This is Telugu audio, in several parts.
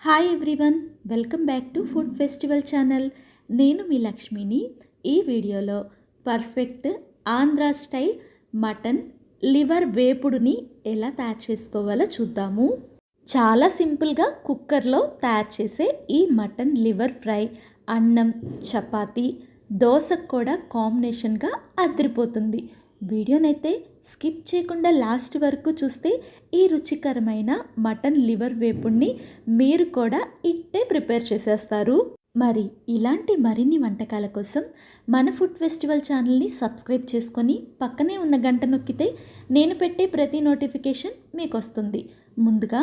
Hi everyone, welcome back to food festival channel. నేను మీ లక్ష్మిని. ఈ వీడియోలో perfect Andhra style mutton liver వేపుడుని ఎలా తయారు చేసుకోవాలో చూద్దాము. చాలా సింపుల్గా కుక్కర్లో తయారు చేసే ఈ మటన్ లివర్ ఫ్రై అన్నం, చపాతీ, దోశకు కూడా కాంబినేషన్గా అదిరిపోతుంది. వీడియోనైతే స్కిప్ చేయకుండా లాస్ట్ వరకు చూస్తే ఈ రుచికరమైన మటన్ లివర్ వేపుడిని మీరు కూడా ఇట్టే ప్రిపేర్ చేసేస్తారు. మరి ఇలాంటి మరిన్ని వంటకాల కోసం మన ఫుడ్ ఫెస్టివల్ ఛానల్ని సబ్స్క్రైబ్ చేసుకొని పక్కనే ఉన్న గంట నొక్కితే నేను పెట్టే ప్రతి నోటిఫికేషన్ మీకు వస్తుంది. ముందుగా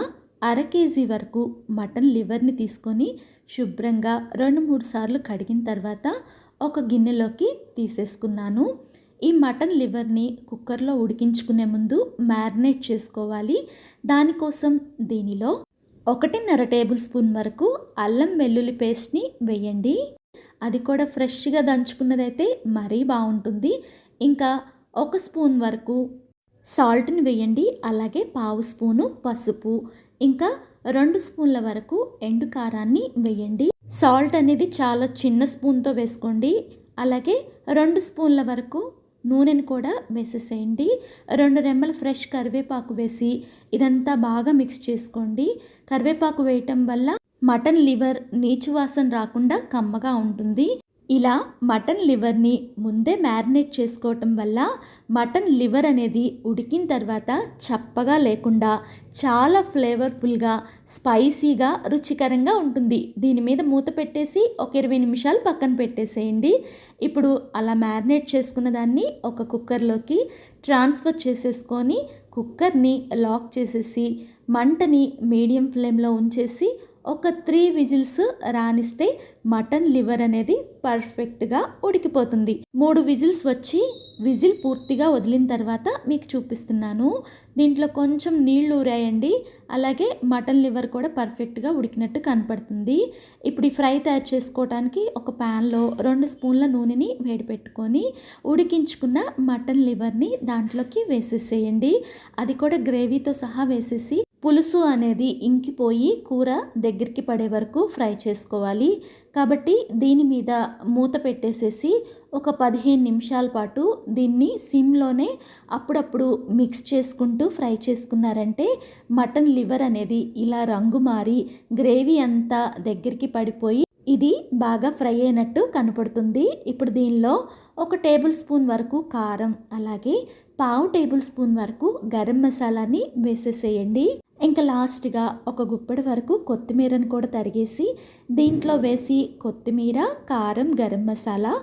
1/2 కేజీ వరకు మటన్ లివర్ని తీసుకొని శుభ్రంగా 2-3 సార్లు కడిగిన తర్వాత ఒక గిన్నెలోకి తీసేసుకున్నాను. ఈ మటన్ లివర్ని కుక్కర్లో ఉడికించుకునే ముందు మ్యారినేట్ చేసుకోవాలి. దానికోసం దీనిలో 1.5 టేబుల్ స్పూన్ వరకు అల్లం వెల్లుల్లి పేస్ట్ని వేయండి. అది కూడా ఫ్రెష్గా దంచుకున్నదైతే మరీ బాగుంటుంది. ఇంకా 1 స్పూన్ వరకు సాల్ట్ని వేయండి. అలాగే 1/2 స్పూను పసుపు, ఇంకా 2 స్పూన్ల వరకు ఎండు కారాన్ని వేయండి. సాల్ట్ అనేది చాలా చిన్న స్పూన్తో వేసుకోండి. అలాగే 2 స్పూన్ల వరకు నూనెను కూడా వేసేసేయండి. 2 రెమ్మల ఫ్రెష్ కరివేపాకు వేసి ఇదంతా బాగా మిక్స్ చేసుకోండి. కరివేపాకు వేయటం వల్ల మటన్ లివర్ నీచు వాసన రాకుండా కమ్మగా ఉంటుంది. ఇలా మటన్ లివర్ని ముందే మ్యారినేట్ చేసుకోవటం వల్ల మటన్ లివర్ అనేది ఉడికిన తర్వాత చప్పగా లేకుండా చాలా ఫ్లేవర్ఫుల్గా, స్పైసీగా, రుచికరంగా ఉంటుంది. దీని మీద మూత పెట్టేసి ఒక 20 నిమిషాలు పక్కన పెట్టేసేయండి. ఇప్పుడు అలా మ్యారినేట్ చేసుకున్న దాన్ని ఒక కుక్కర్లోకి ట్రాన్స్ఫర్ చేసేసుకొని కుక్కర్ని లాక్ చేసేసి మంటని మీడియం ఫ్లేమ్లో ఉంచేసి ఒక 3 విజిల్స్ రానిస్తే మటన్ లివర్ అనేది పర్ఫెక్ట్గా ఉడికిపోతుంది. 3 విజిల్స్ వచ్చి విజిల్ పూర్తిగా వదిలిన తర్వాత మీకు చూపిస్తున్నాను. దీంట్లో కొంచెం నీళ్లు ఊరాయండి. అలాగే మటన్ లివర్ కూడా పర్ఫెక్ట్గా ఉడికినట్టు కనపడుతుంది. ఇప్పుడు ఈ ఫ్రై తయారు చేసుకోవడానికి ఒక ప్యాన్లో 2 స్పూన్ల నూనెని వేడి పెట్టుకొని ఉడికించుకున్న మటన్ లివర్ని దాంట్లోకి వేసేసేయండి. అది కూడా గ్రేవీతో సహా వేసేసి పులుసు అనేది ఇంకిపోయి కూర దగ్గరికి పడే వరకు ఫ్రై చేసుకోవాలి. కాబట్టి దీని మీద మూత పెట్టేసేసి ఒక 15 నిమిషాల పాటు దీన్ని సిమ్లోనే అప్పుడప్పుడు మిక్స్ చేసుకుంటూ ఫ్రై చేసుకున్నారంటే మటన్ లివర్ అనేది ఇలా రంగు మారి గ్రేవీ అంతా దగ్గరికి పడిపోయి ఇది బాగా ఫ్రై అయినట్టు కనపడుతుంది. ఇప్పుడు దీనిలో 1 టేబుల్ స్పూన్ వరకు కారం, అలాగే 1/2 టేబుల్ స్పూన్ వరకు గరం మసాలాని వేసేసేయండి. ఇంకా లాస్ట్గా ఒక గుప్పెడు వరకు కొత్తిమీరను కూడా తరిగేసి దీంట్లో వేసి కొత్తిమీర, కారం, గరం మసాలా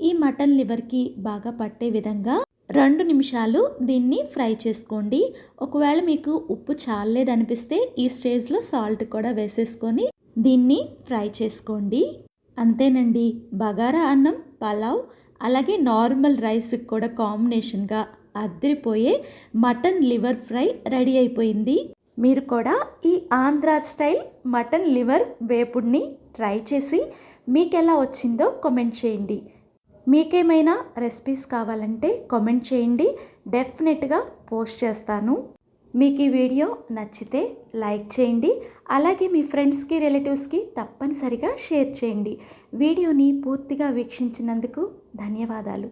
ఈ మటన్ లివర్కి బాగా పట్టే విధంగా 2 నిమిషాలు దీన్ని ఫ్రై చేసుకోండి. ఒకవేళ మీకు ఉప్పు చాలేదనిపిస్తే ఈ స్టేజ్లో సాల్ట్ కూడా వేసేసుకొని దీన్ని ఫ్రై చేసుకోండి. అంతేనండి, బగారా అన్నం, పలావ్, అలాగే నార్మల్ రైస్కి కూడా కాంబినేషన్గా అదిరిపోయే మటన్ లివర్ ఫ్రై రెడీ అయిపోయింది. మీరు కూడా ఈ ఆంధ్రా స్టైల్ మటన్ లివర్ వేపుడిని ట్రై చేసి మీకు ఎలా వచ్చిందో కామెంట్ చేయండి. మీకేమైనా రెసిపీస్ కావాలంటే కామెంట్ చేయండి, డెఫినెట్గా పోస్ట్ చేస్తాను. మీకు ఈ వీడియో నచ్చితే లైక్ చేయండి. అలాగే మీ ఫ్రెండ్స్కి, రిలేటివ్స్కి తప్పనిసరిగా షేర్ చేయండి. వీడియోని పూర్తిగా వీక్షించినందుకు ధన్యవాదాలు.